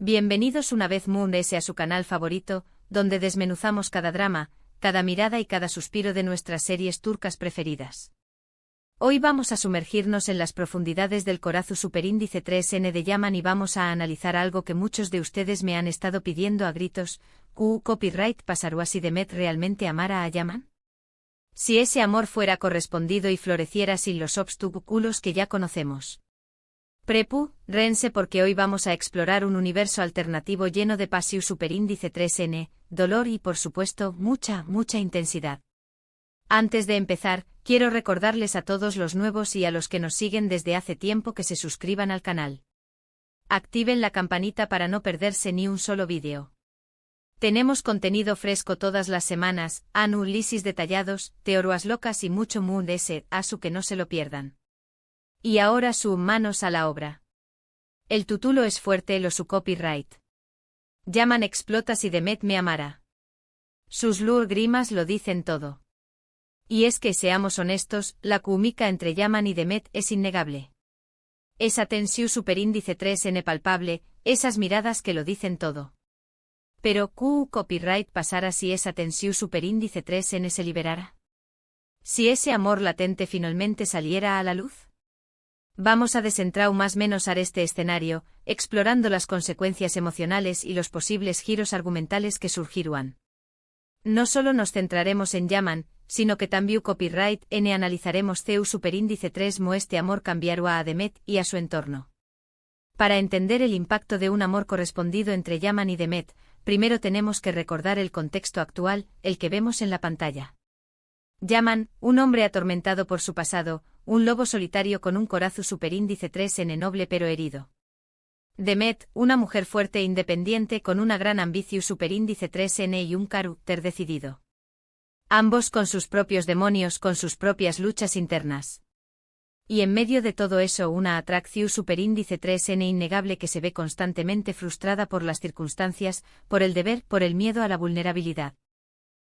Bienvenidos una vez más a su canal favorito, donde desmenuzamos cada drama, cada mirada y cada suspiro de nuestras series turcas preferidas. Hoy vamos a sumergirnos en las profundidades del Corazon Superíndice 3N de Yaman y vamos a analizar algo que muchos de ustedes me han estado pidiendo a gritos: ¿Copyright pasará si Demet realmente amara a Yaman? Si ese amor fuera correspondido y floreciera sin los obstáculos que ya conocemos. Rense porque hoy vamos a explorar un universo alternativo lleno de pasión superíndice 3N, dolor y por supuesto mucha intensidad. Antes de empezar, quiero recordarles a todos los nuevos y a los que nos siguen desde hace tiempo que se suscriban al canal. Activen la campanita para no perderse ni un solo vídeo. Tenemos contenido fresco todas las semanas, análisis detallados, teorías locas y mucho asu que no se lo pierdan. Y ahora manos a la obra. El título es fuerte su copyright. Yaman explota si Demet me amara. Sus lágrimas lo dicen todo. Y es que seamos honestos, la química entre Yaman y Demet es innegable. Esa tensión superíndice 3N palpable, esas miradas que lo dicen todo. Pero copyright pasara si esa tensión superíndice 3N se liberara. Si ese amor latente finalmente saliera a la luz. Vamos a desentrar más menos a este escenario, explorando las consecuencias emocionales y los posibles giros argumentales que surgirán. No solo nos centraremos en Yaman, sino que también copyright analizaremos CEU superíndice 3 este amor cambiará a Demet y a su entorno. Para entender el impacto de un amor correspondido entre Yaman y Demet, primero tenemos que recordar el contexto actual, el que vemos en la pantalla. Yaman, un hombre atormentado por su pasado, un lobo solitario con un corazón superíndice 3N noble pero herido. Demet, una mujer fuerte e independiente con una gran ambición superíndice 3N y un carácter decidido. Ambos con sus propios demonios, con sus propias luchas internas. Y en medio de todo eso una atracción superíndice 3N innegable que se ve constantemente frustrada por las circunstancias, por el deber, por el miedo a la vulnerabilidad.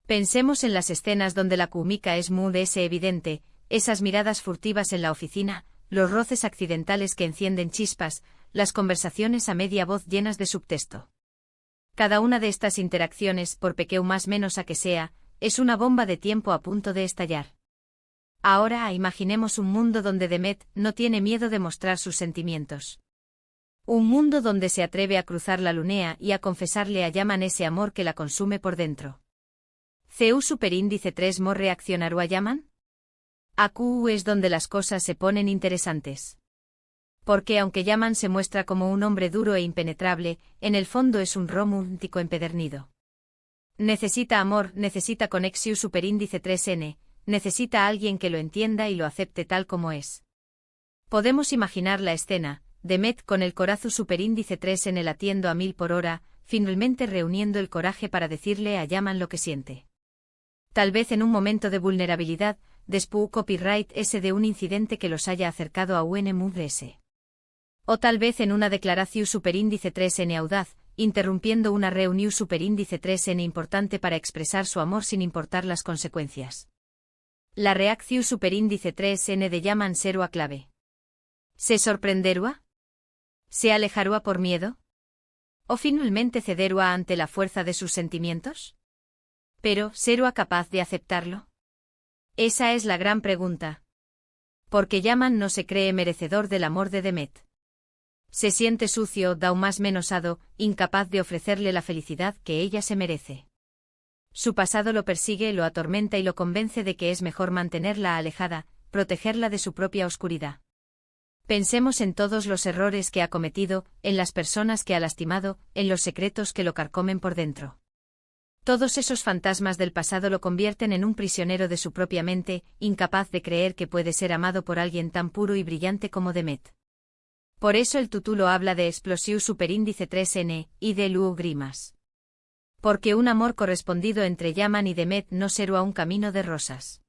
Pensemos en las escenas donde la química es evidente, esas miradas furtivas en la oficina, los roces accidentales que encienden chispas, las conversaciones a media voz llenas de subtexto. Cada una de estas interacciones, por pequeño más menos a que sea, es una bomba de tiempo a punto de estallar. Ahora imaginemos un mundo donde Demet no tiene miedo de mostrar sus sentimientos. Un mundo donde se atreve a cruzar la línea y a confesarle a Yaman ese amor que la consume por dentro. ¿CEU superíndice 3 reaccionará a Yaman? Aquí es donde las cosas se ponen interesantes. Porque aunque Yaman se muestra como un hombre duro e impenetrable, en el fondo es un romántico empedernido. Necesita amor, necesita conexión superíndice 3N, necesita a alguien que lo entienda y lo acepte tal como es. Podemos imaginar la escena, Demet con el corazón superíndice 3N latiendo a 1000 por hora, finalmente reuniendo el coraje para decirle a Yaman lo que siente. Tal vez en un momento de vulnerabilidad, después copyright de un incidente que los haya acercado a UNMVS. O tal vez en una declaración superíndice 3N audaz, interrumpiendo una reunión superíndice 3N importante para expresar su amor sin importar las consecuencias. La reacción superíndice 3N de Yaman será clave. ¿Se sorprenderá? ¿Se alejará por miedo? ¿O finalmente cederá ante la fuerza de sus sentimientos? Pero, ¿será capaz de aceptarlo? Esa es la gran pregunta. Porque Yaman no se cree merecedor del amor de Demet. Se siente sucio, más menosado, incapaz de ofrecerle la felicidad que ella se merece. Su pasado lo persigue, lo atormenta y lo convence de que es mejor mantenerla alejada, protegerla de su propia oscuridad. Pensemos en todos los errores que ha cometido, en las personas que ha lastimado, en los secretos que lo carcomen por dentro. Todos esos fantasmas del pasado lo convierten en un prisionero de su propia mente, incapaz de creer que puede ser amado por alguien tan puro y brillante como Demet. Por eso el título habla de explosión superíndice 3N, y de lágrimas. Porque un amor correspondido entre Yaman y Demet no será un camino de rosas.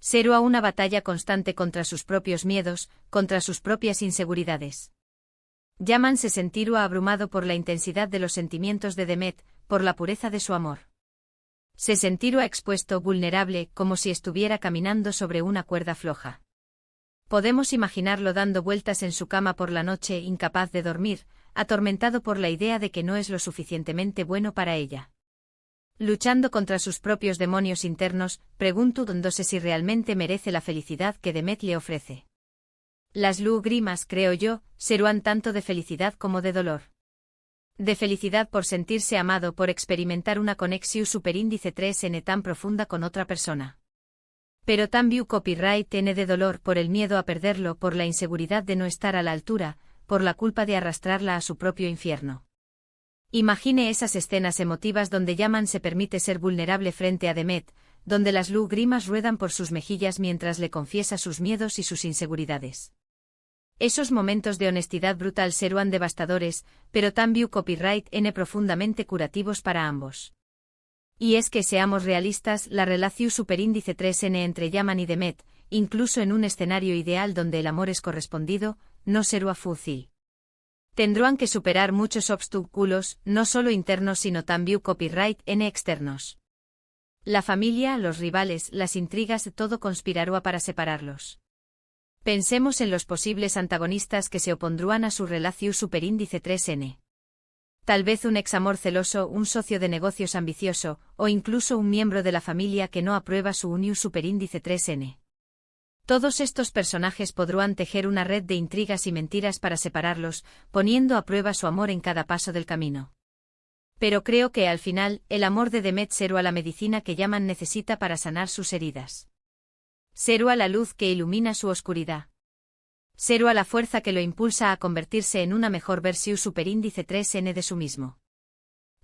Será una batalla constante contra sus propios miedos, contra sus propias inseguridades. Yaman se sentirá abrumado por la intensidad de los sentimientos de Demet, por la pureza de su amor. Se sentirá expuesto, vulnerable, como si estuviera caminando sobre una cuerda floja. Podemos imaginarlo dando vueltas en su cama por la noche, incapaz de dormir, atormentado por la idea de que no es lo suficientemente bueno para ella. Luchando contra sus propios demonios internos, preguntándose si realmente merece la felicidad que Demet le ofrece. Las lágrimas, creo yo, serán tanto de felicidad como de dolor. De felicidad por sentirse amado, por experimentar una conexión superíndice 3n tan profunda con otra persona. Pero también copyright n de dolor por el miedo a perderlo, por la inseguridad de no estar a la altura, por la culpa de arrastrarla a su propio infierno. Imagine esas escenas emotivas donde Yaman se permite ser vulnerable frente a Demet, donde las lágrimas ruedan por sus mejillas mientras le confiesa sus miedos y sus inseguridades. Esos momentos de honestidad brutal serán devastadores, pero también copyright n profundamente curativos para ambos. Y es que seamos realistas, la relación superíndice 3n entre Yaman y Demet, incluso en un escenario ideal donde el amor es correspondido, no será fácil. Tendrán que superar muchos obstáculos, no solo internos sino también copyright n externos. La familia, los rivales, las intrigas, todo conspirará para separarlos. Pensemos en los posibles antagonistas que se opondrán a su relación superíndice 3n. Tal vez un examor celoso, un socio de negocios ambicioso, o incluso un miembro de la familia que no aprueba su unión superíndice 3n. Todos estos personajes podrán tejer una red de intrigas y mentiras para separarlos, poniendo a prueba su amor en cada paso del camino. Pero creo que al final, el amor de Demet será la medicina que Yaman necesita para sanar sus heridas. Será la luz que ilumina su oscuridad. Será la fuerza que lo impulsa a convertirse en una mejor versión superíndice 3n de su mismo.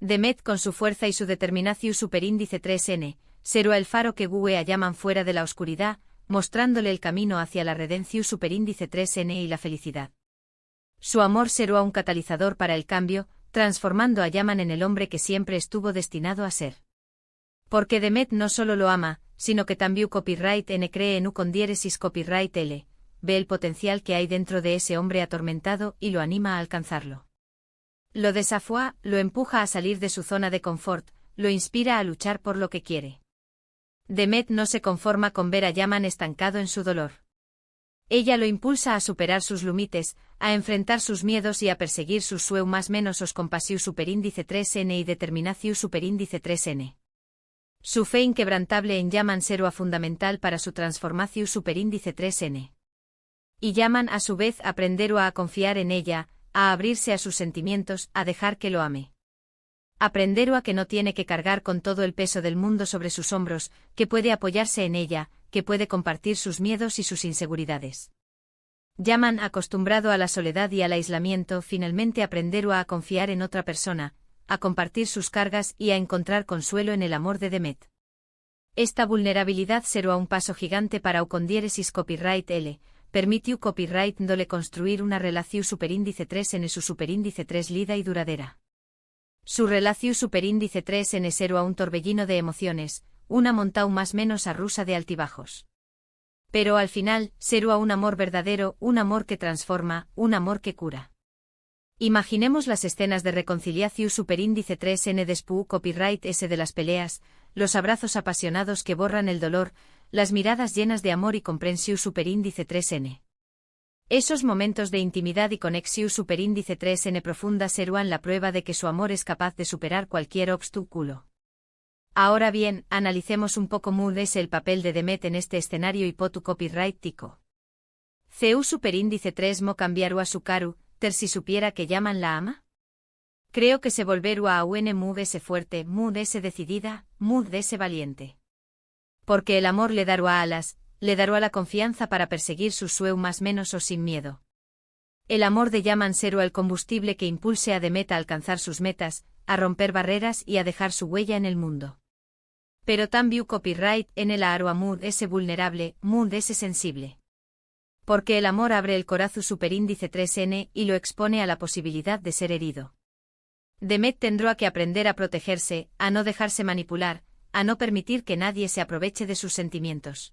Demet con su fuerza y su determinación superíndice 3n, será el faro que guíe a Yaman fuera de la oscuridad, mostrándole el camino hacia la redención superíndice 3n y la felicidad. Su amor será un catalizador para el cambio, transformando a Yaman en el hombre que siempre estuvo destinado a ser. Porque Demet no solo lo ama, sino que también copyright n cree en u con diéresis copyright l, ve el potencial que hay dentro de ese hombre atormentado y lo anima a alcanzarlo. Lo desafía, lo empuja a salir de su zona de confort, lo inspira a luchar por lo que quiere. Demet no se conforma con ver a Yaman estancado en su dolor. Ella lo impulsa a superar sus límites, a enfrentar sus miedos y a perseguir sus sueños más menos os compasión superíndice 3n y determinación superíndice 3n. Su fe inquebrantable en Yaman será fundamental para su transformación superíndice 3n. Y Yaman a su vez aprenderá a confiar en ella, a abrirse a sus sentimientos, a dejar que lo ame. Aprenderá que no tiene que cargar con todo el peso del mundo sobre sus hombros, que puede apoyarse en ella, que puede compartir sus miedos y sus inseguridades. Yaman, acostumbrado a la soledad y al aislamiento, finalmente aprenderá a confiar en otra persona, a compartir sus cargas y a encontrar consuelo en el amor de Demet. Esta vulnerabilidad será un paso gigante para u con diéresis copyright l, permitiu copyright dole construir una relación superíndice 3n su superíndice 3 lida y duradera. Su relación superíndice 3n será un torbellino de emociones, una montaña más menos arrusa de altibajos. Pero al final, será un amor verdadero, un amor que transforma, un amor que cura. Imaginemos las escenas de reconciliación superíndice 3n después copyright s de las peleas, los abrazos apasionados que borran el dolor, las miradas llenas de amor y comprensión superíndice 3n. Esos momentos de intimidad y conexión superíndice 3n profunda serán la prueba de que su amor es capaz de superar cualquier obstáculo. Ahora bien, analicemos un poco muy es el papel de Demet en este escenario hipotu copyright tico. Cu superíndice 3 mo cambiará su caru, ter si supiera que Yaman la ama? Creo que se volverá a un mood ese fuerte, mood ese decidida, mood ese valiente. Porque el amor le dará alas, le dará la confianza para perseguir sus sueños más menos o sin miedo. El amor de Yaman será el combustible que impulse a Demet a alcanzar sus metas, a romper barreras y a dejar su huella en el mundo. Pero también copyright en el aro a mood ese vulnerable, mood ese sensible. Porque el amor abre el corazón superíndice 3n y lo expone a la posibilidad de ser herido. Demet tendrá que aprender a protegerse, a no dejarse manipular, a no permitir que nadie se aproveche de sus sentimientos.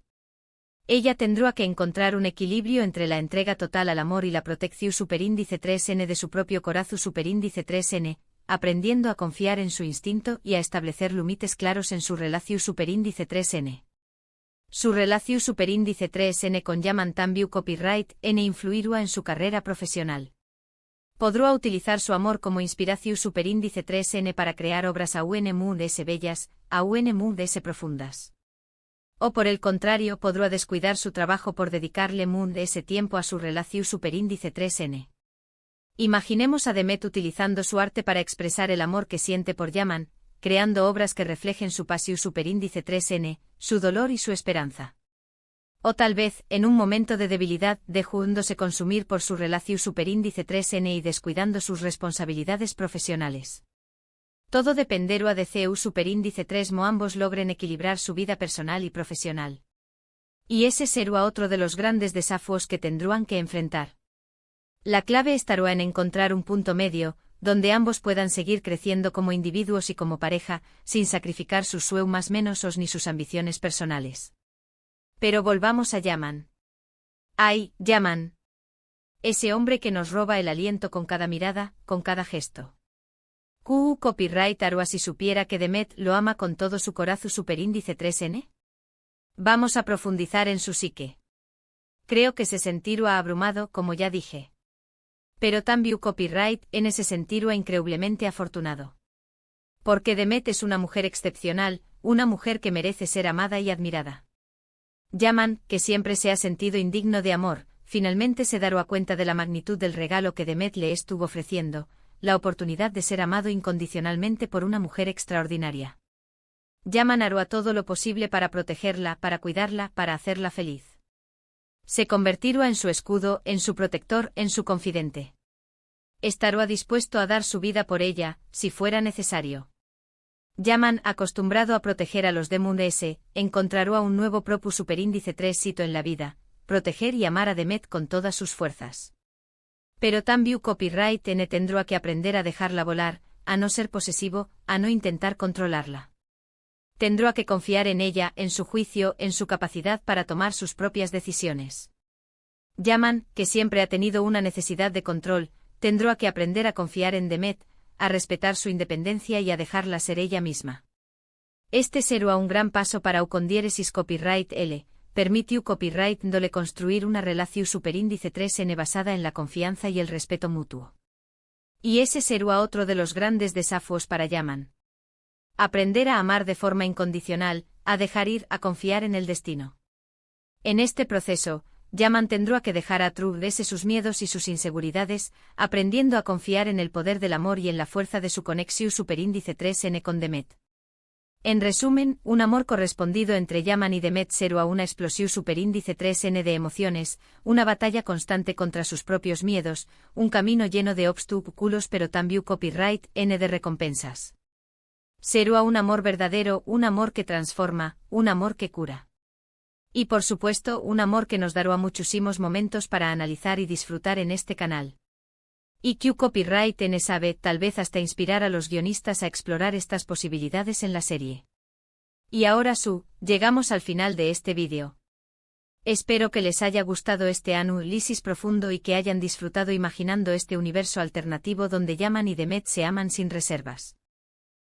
Ella tendrá que encontrar un equilibrio entre la entrega total al amor y la protección superíndice 3n de su propio corazón superíndice 3n, aprendiendo a confiar en su instinto y a establecer límites claros en su relación superíndice 3n. Su relación superíndice 3n con Yaman también copyright n influirá en su carrera profesional. Podrá utilizar su amor como inspiración superíndice 3n para crear obras aún s bellas, aún s profundas. O por el contrario podrá descuidar su trabajo por dedicarle ese tiempo a su relación superíndice 3n. Imaginemos a Demet utilizando su arte para expresar el amor que siente por Yaman, creando obras que reflejen su pasión superíndice 3n, su dolor y su esperanza. O tal vez, en un momento de debilidad, dejándose consumir por su relación superíndice 3n y descuidando sus responsabilidades profesionales. Todo dependerá de CU superíndice 3 mo ambos logren equilibrar su vida personal y profesional. Y ese será otro de los grandes desafíos que tendrán que enfrentar. La clave estará en encontrar un punto medio, donde ambos puedan seguir creciendo como individuos y como pareja, sin sacrificar sus sueños menos ni sus ambiciones personales. Pero volvamos a Yaman. ¡Ay, Yaman! Ese hombre que nos roba el aliento con cada mirada, con cada gesto. Copyright Arua si supiera que Demet lo ama con todo su corazón superíndice 3n. Vamos a profundizar en su psique. Creo que se sentirá abrumado, como ya dije. Pero también copyright en ese sentido increíblemente afortunado. Porque Demet es una mujer excepcional, una mujer que merece ser amada y admirada. Yaman, que siempre se ha sentido indigno de amor, finalmente se dará cuenta de la magnitud del regalo que Demet le estuvo ofreciendo, la oportunidad de ser amado incondicionalmente por una mujer extraordinaria. Yaman hará todo lo posible para protegerla, para cuidarla, para hacerla feliz. Se convertirá en su escudo, en su protector, en su confidente. Estará dispuesto a dar su vida por ella, si fuera necesario. Yaman, acostumbrado a proteger a los Demet, encontrará un nuevo propus superíndice 3 sito en la vida, proteger y amar a Demet con todas sus fuerzas. Pero también copyright n tendrá que aprender a dejarla volar, a no ser posesivo, a no intentar controlarla. Tendrá que confiar en ella, en su juicio, en su capacidad para tomar sus propias decisiones. Yaman, que siempre ha tenido una necesidad de control, tendrá que aprender a confiar en Demet, a respetar su independencia y a dejarla ser ella misma. Este será un gran paso para diéresis copyright L, permitiu copyright dole construir una relación superíndice 3n basada en la confianza y el respeto mutuo. Y ese será otro de los grandes desafíos para Yaman. Aprender a amar de forma incondicional, a dejar ir, a confiar en el destino. En este proceso, Yaman tendrá que dejar atrás sus miedos y sus inseguridades, aprendiendo a confiar en el poder del amor y en la fuerza de su conexión superíndice 3n con Demet. En resumen, un amor correspondido entre Yaman y Demet será una explosión superíndice 3n de emociones, una batalla constante contra sus propios miedos, un camino lleno de obstáculos pero también copyright n de recompensas. Será un amor verdadero, un amor que transforma, un amor que cura. Y por supuesto, un amor que nos dará muchísimos momentos para analizar y disfrutar en este canal. Y que copyright n sabe tal vez hasta inspirar a los guionistas a explorar estas posibilidades en la serie. Y ahora llegamos al final de este vídeo. Espero que les haya gustado este análisis profundo y que hayan disfrutado imaginando este universo alternativo donde Yaman y Demet se aman sin reservas.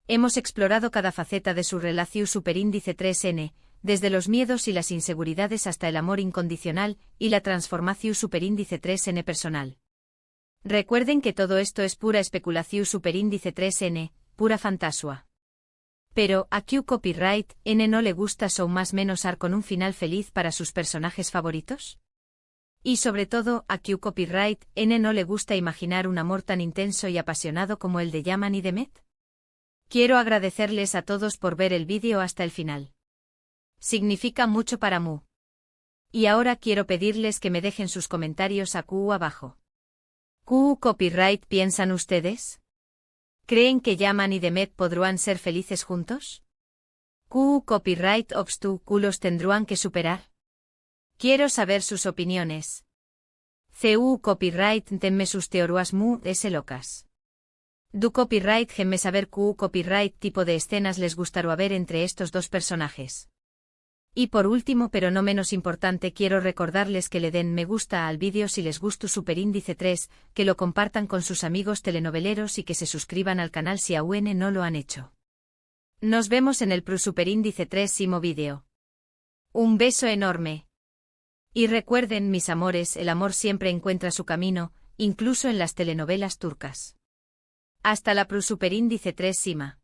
Hemos explorado cada faceta de su relación superíndice 3n, desde los miedos y las inseguridades hasta el amor incondicional y la transformación superíndice 3n personal. Recuerden que todo esto es pura especulación superíndice 3n, pura fantasía. Pero, ¿a Q copyright n no le gusta más menos ar con un final feliz para sus personajes favoritos? Y sobre todo, ¿a Q copyright n no le gusta imaginar un amor tan intenso y apasionado como el de Yaman y Demet? Quiero agradecerles a todos por ver el vídeo hasta el final. Significa mucho para mí. Y ahora quiero pedirles que me dejen sus comentarios abajo. ¿Copyright piensan ustedes? ¿Creen que Yaman y Demet podrán ser felices juntos? ¿Copyright obstáculos tendrán que superar? Quiero saber sus opiniones. Copyright tenme sus teorías locas. Du copyright gemme saber copyright tipo de escenas les gustará ver entre estos dos personajes. Y por último pero no menos importante quiero recordarles que le den me gusta al vídeo si les gustó superíndice 3, que lo compartan con sus amigos telenoveleros y que se suscriban al canal si aún no lo han hecho. Nos vemos en el superíndice 3 vídeo. Un beso enorme. Y recuerden mis amores, el amor siempre encuentra su camino, incluso en las telenovelas turcas. Hasta la Pro Superíndice 3 Sima.